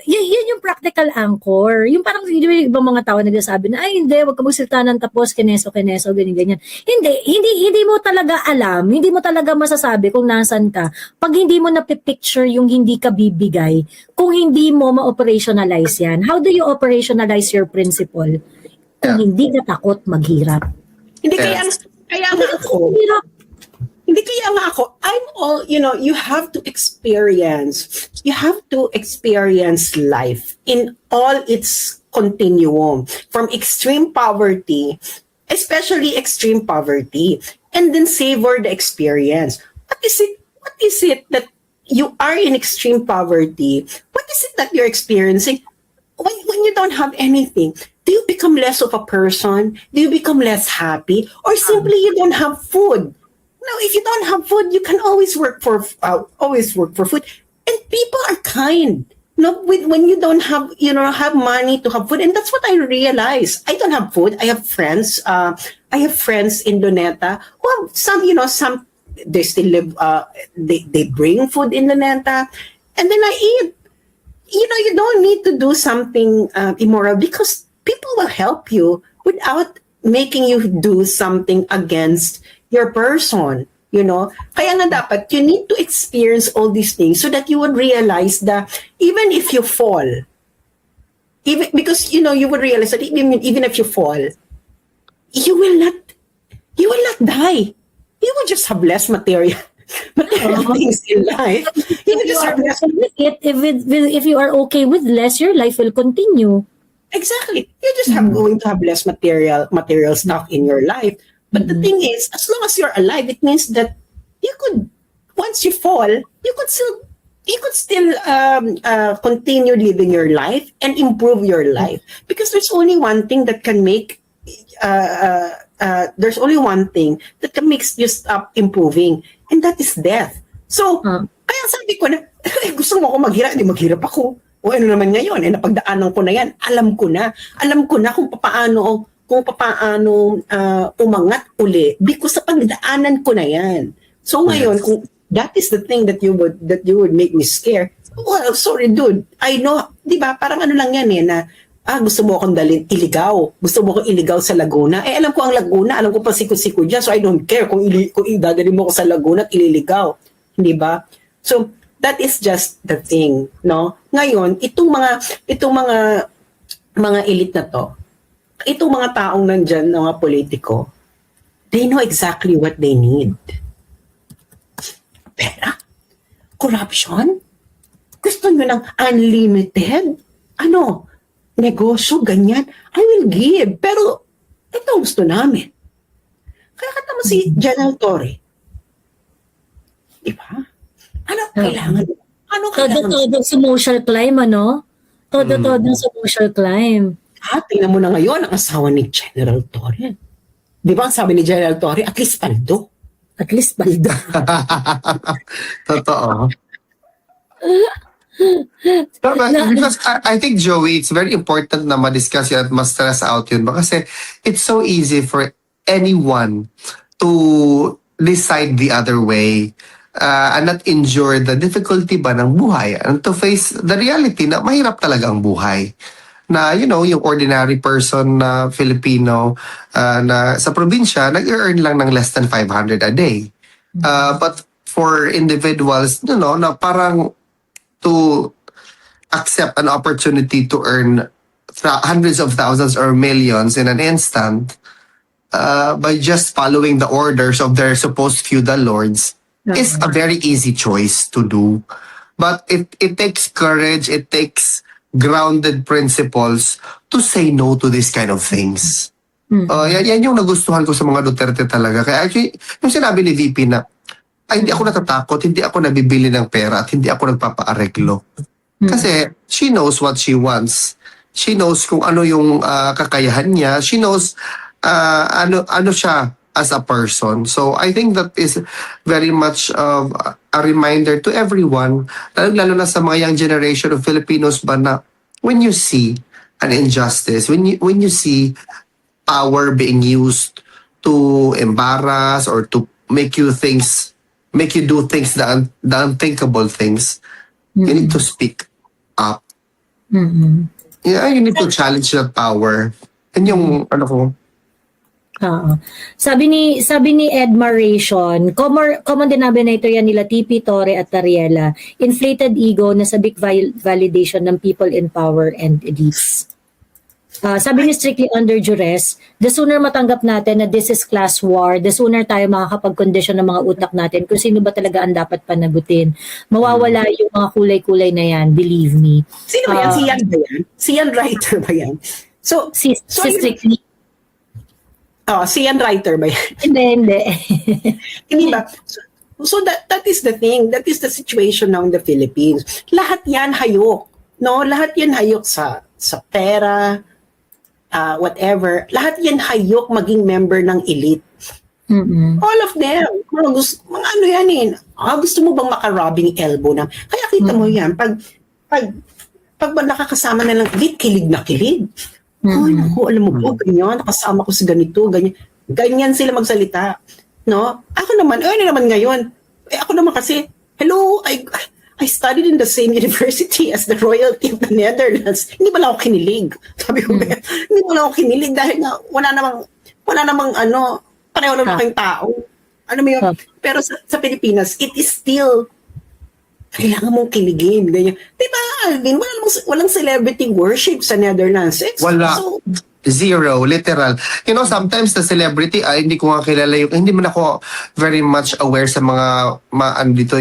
Yun yung practical anchor. Yung parang yung ibang mga tao nagsasabi na, ay hindi, wag ka magsalita ng tapos, keneso, ganyan. Hindi mo talaga alam, hindi mo talaga masasabi kung nasan ka. Pag hindi mo napipicture yung hindi ka bibigay, kung hindi mo ma-operationalize yan, how do you operationalize your principle? Kung hindi ka takot maghirap.
Hindi kaya nga ako. Hindi kaya nga ako, I'm all, you have to experience life in all its continuum, from extreme poverty, especially extreme poverty, and then savor the experience. What is it that you are in extreme poverty? What is it that you're experiencing when you don't have anything? Do you become less of a person? Do you become less happy? Or simply you don't have food? No, if you don't have food, you can always work for food, and people are kind. No, when you don't have have money to have food, and that's what I realize. I don't have food. I have friends. I have friends in Luneta who have some. They still live. They bring food in Luneta, and then I eat. You don't need to do something immoral because people will help you without making you do something against your person, Kaya nga dapat, you need to experience all these things so that you would realize that even if you fall, because, you would realize that even if you fall, you will not die. You will just have less material things in life. You will just have less.
If you are okay with less, your life will continue.
Exactly. You just have going to have less material stuff in your life. But the thing is, as long as you're alive, it means that you could, once you fall, you could still continue living your life and improve your life. Because there's only one thing that can make there's only one thing that can makes you stop improving, and that is death. So, kaya sabi ko na, gusto mo ako maghirap, hindi maghirap ako. O ano naman ngayon, napagdaanan ko na yan. Alam ko na kung paano umangat uli because sa pagdaanan ko na yan. So ngayon, kung that is the thing that you would make me scared, well, sorry dude, I know, di ba, parang ano lang yan na, gusto mo akong dalhin, iligaw. Gusto mo akong iligaw sa Laguna. Alam ko ang Laguna, alam ko pa siko-siko dyan, so I don't care kung idadalhin mo ako sa Laguna at ililigaw. Di ba? So, that is just the thing, no? Ngayon, itong mga elite na to, itong mga taong nandyan, mga politiko, they know exactly what they need. Pera? Corruption? Gusto nyo ng unlimited? Negosyo, ganyan? I will give. Pero, ito ang gusto namin. Kaya katama si General Torre. Diba? Kailangan?
Todo sa social climb, Todo sa social climb.
Tingnan mo na ngayon ang asawa ni General Torre. Di ba ang sabi ni General Torre, at least paldo.
At least baldo.
Totoo. Because I think, Joey, it's very important na ma-discuss yun at ma-stress out yun. Kasi it's so easy for anyone to decide the other way and not endure the difficulty ba ng buhay and to face the reality na mahirap talaga ang buhay. Na, yung ordinary person na Filipino na sa probinsya, nag-earn lang ng less than 500 a day. But for individuals, na parang to accept an opportunity to earn hundreds of thousands or millions in an instant by just following the orders of their supposed feudal lords is a very easy choice to do. But it takes courage, it takes grounded principles to say no to this kind of things. Yan yung nagustuhan ko sa mga Duterte talaga. Kaya actually, yung sinabi ni VP na, hindi ako natatakot, hindi ako nabibili ng pera at hindi ako nagpapaareglo. Kasi she knows what she wants. She knows kung ano yung kakayahan niya. She knows ano siya as a person. So I think that is very much of a reminder to everyone, lalo na sa mga young generation of Filipinos ba na when you see an injustice, when you see power being used to embarrass or to make you do things, the unthinkable things, you need to speak up. Yeah, you need to challenge that power. And yung
Sabi ni Edmaration, common denominator yan nila TP, Torre at Tariela. Inflated ego na sabik validation ng people in power and elites. Sabi ni Strictly Under Duress, the sooner matanggap natin na this is class war, the sooner tayo makakapag-kondisyon ng mga utak natin kung sino ba talaga ang dapat panagutin. Mawawala yung mga kulay-kulay na yan, believe me.
Sino ba yan? Si Yan ba yan? Si Yan Writer ba yan?
Si Strictly.
Si Yan Writer ba yan?
Hindi.
Hindi ba? So that is the thing. That is the situation now in the Philippines. Lahat yan hayok. No? Lahat yan hayok sa pera, whatever. Lahat yan hayok maging member ng elite. All of them. Mga ano yan gusto mo bang maka-rubbing elbow na? Kaya kita mo yan. Pag nakakasama na lang elite, kilig na kilig. Alam mo po, ganyan, nakasama ko sa ganito, ganyan. Ganyan sila magsalita. No? Ako naman ngayon, ako naman kasi, hello, I studied in the same university as the royalty of the Netherlands. Hindi ba lang ako kinilig? Sabi ko, hindi ba lang ako kinilig dahil nga wala namang pareho naman kayong tao. Ano mo yun? Pero sa Pilipinas, it is still kailangan mong kiligin. Ganyan. Diba, Alvin, walang celebrity worship sa Netherlands.
Wala.
So,
zero, literal. Sometimes the celebrity, hindi ko nga kilala hindi man ako very much aware sa mga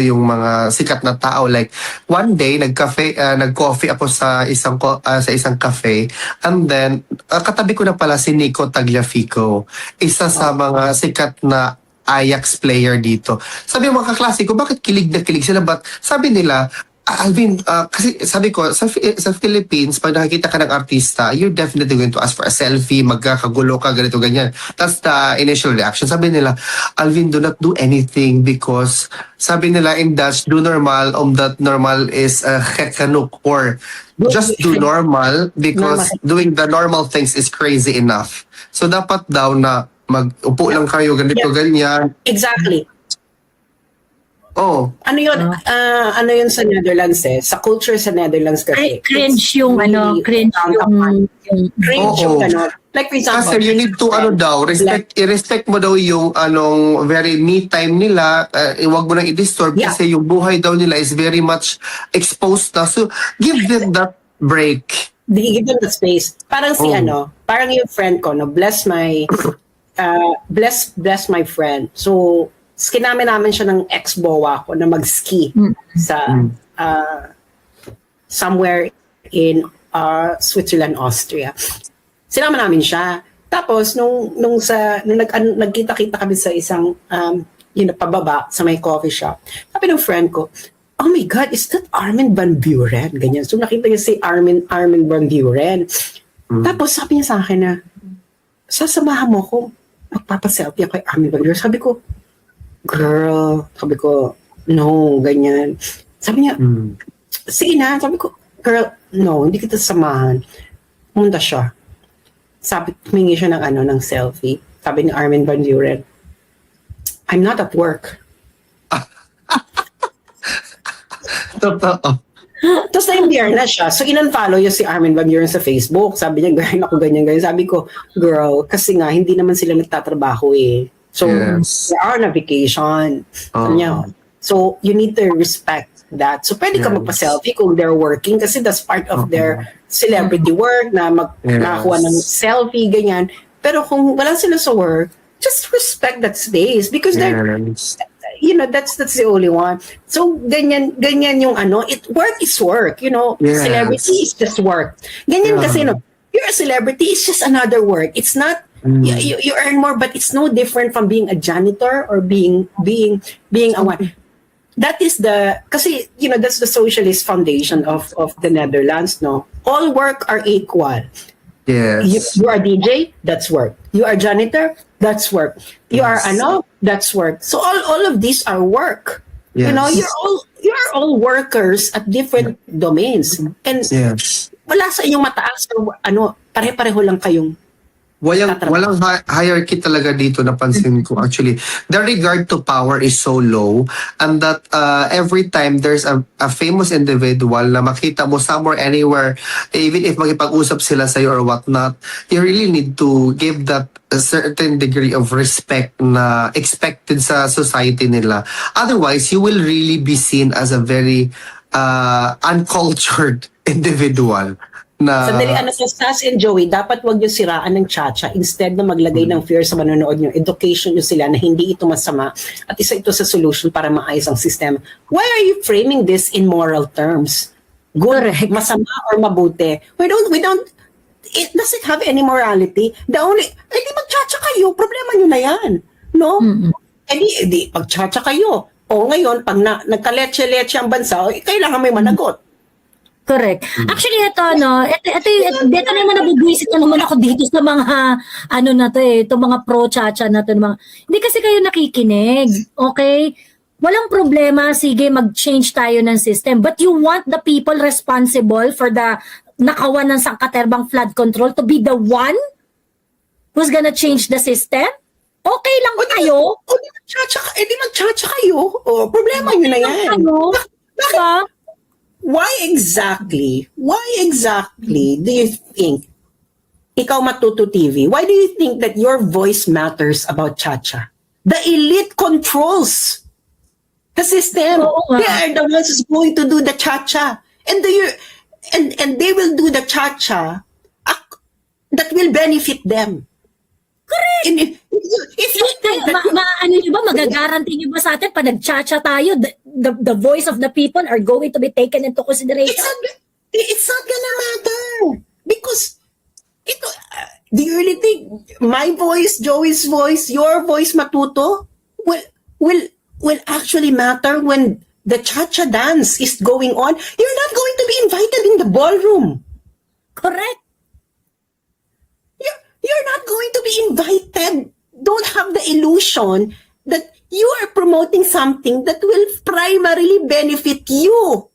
yung mga sikat na tao. Like, one day, nag-coffee ako sa isang cafe, and then, katabi ko na pala si Nico Tagliafico, isa sa mga sikat na Ajax player dito. Sabi ng mga kaklase ko, bakit kilig na kilig sila? But sabi nila, Alvin, kasi sabi ko, sa Philippines, pag nakikita ka ng artista, you're definitely going to ask for a selfie, magkakagulo ka, ganito, ganyan. That's the initial reaction. Sabi nila, Alvin, do not do anything because, sabi nila in Dutch, do normal, that normal is gek genoeg, or just do normal because doing the normal things is crazy enough. So dapat daw na mag-upo lang kayo, ganito, ganyan.
Exactly.
Oh,
Ano yun sa Netherlands Sa culture sa Netherlands
Ay,
kasi.
cringe
it's
yung
really
cringe yung
cringe
Oo.
yung Like for example.
kasi you need to i-respect mo daw yung very me time nila, iwag mo nang i-disturb
Yeah.
kasi yung buhay daw nila is very much exposed na. So, give them that break.
Give them the space. Parang parang yung friend ko, bless my friend. So, skinami namin siya ng ex-bowa ko na mag-ski sa somewhere in Switzerland, Austria. Sinama namin siya. Tapos, nung nagkita-kita kami sa isang, pababa sa may coffee shop, sabi ng friend ko, oh my God, is that Armin van Buuren? Ganyan. So, nakita niya si Armin van Buuren. Tapos, sabi niya sa akin na, sasamahan mo ko, magpapaselfie ako kay Armin van Buuren. Sabi ko, girl, no, ganyan. Sabi niya, sige na. Sabi ko, girl, no, hindi kita samahan. Pumunta siya. Sabi, humingi siya ng selfie. Sabi ni Armin van Buuren, I'm not at work.
Totoo.
Tapos na siya. So, in-unfollow yung si Armin van Buuren sa Facebook. Sabi niya, girl, ako ganyan. Sabi ko, girl, kasi nga, hindi naman sila nagtatrabaho eh. So,
Yes.
they are on a vacation. Sabi niya, so, you need to respect that. So, pwede ka
Yes.
magpa-selfie kung they're working kasi that's part of their celebrity work na nakakuha ng selfie, ganyan. Pero kung wala sila sa work, just respect that space because they're, that's the only one. So, ganyan yung work is work,
Yes.
celebrity is just work. Ganyan kasi, you're a celebrity, it's just another work. It's not, you earn more, but it's no different from being a janitor or being a one. That is kasi, that's the socialist foundation of the Netherlands, no? All work are equal.
Yes.
You are DJ, that's work. You are janitor, that's work. You are that's work. So all of these are work.
Yes.
You're all workers at different domains. And
Yes.
wala sa inyong mataas or pare-pareho lang kayong
Walang hierarchy talaga dito, napansin ko actually. The regard to power is so low and that every time there's a famous individual na makita mo somewhere, anywhere, even if makipag-usap sila sa'yo or whatnot, you really need to give that a certain degree of respect na expected sa society nila. Otherwise, you will really be seen as a very uncultured individual.
Sandali, sa Stas and Joey, dapat wag yung siraan ng chacha instead na maglagay ng fear sa manonood nyo. Education nyo sila na hindi ito masama at isa ito sa solution para maayos ang sistema. Why are you framing this in moral terms? Good, masama or mabuti? We don't, it doesn't have any morality. Di mag-chacha kayo, problema nyo na yan. No? Di mag-chacha kayo. O ngayon, pag nagka-leche-leche ang bansa, kailangan may managot.
Correct. Actually, ito naman nabubwisit na naman ako dito sa mga, itong mga pro-chacha na to. Hindi kasi kayo nakikinig, okay? Walang problema, sige, mag-change tayo ng system. But you want the people responsible for the nakawan ng sangkaterbang flood control to be the one who's gonna change the system? Okay lang kayo?
Di mag-chacha kayo. O, problema nyo na yan.
Diba?
Why exactly do you think, ikaw Matuto TV, why do you think that your voice matters about Chacha? The elite controls the system. They are the ones who's going to do the Chacha. And they will do the Chacha that will benefit them.
Correct. Magagaranti nyo ba sa atin pa nag-chacha tayo, the voice of the people are going to be taken into consideration?
It's not gonna matter. Because, do you really think my voice, Joey's voice, your voice, Matuto, will actually matter when the cha-cha dance is going on, you're not going to be invited in the ballroom.
Correct.
You're not going to be invited. Don't have the illusion that you are promoting something that will primarily benefit you.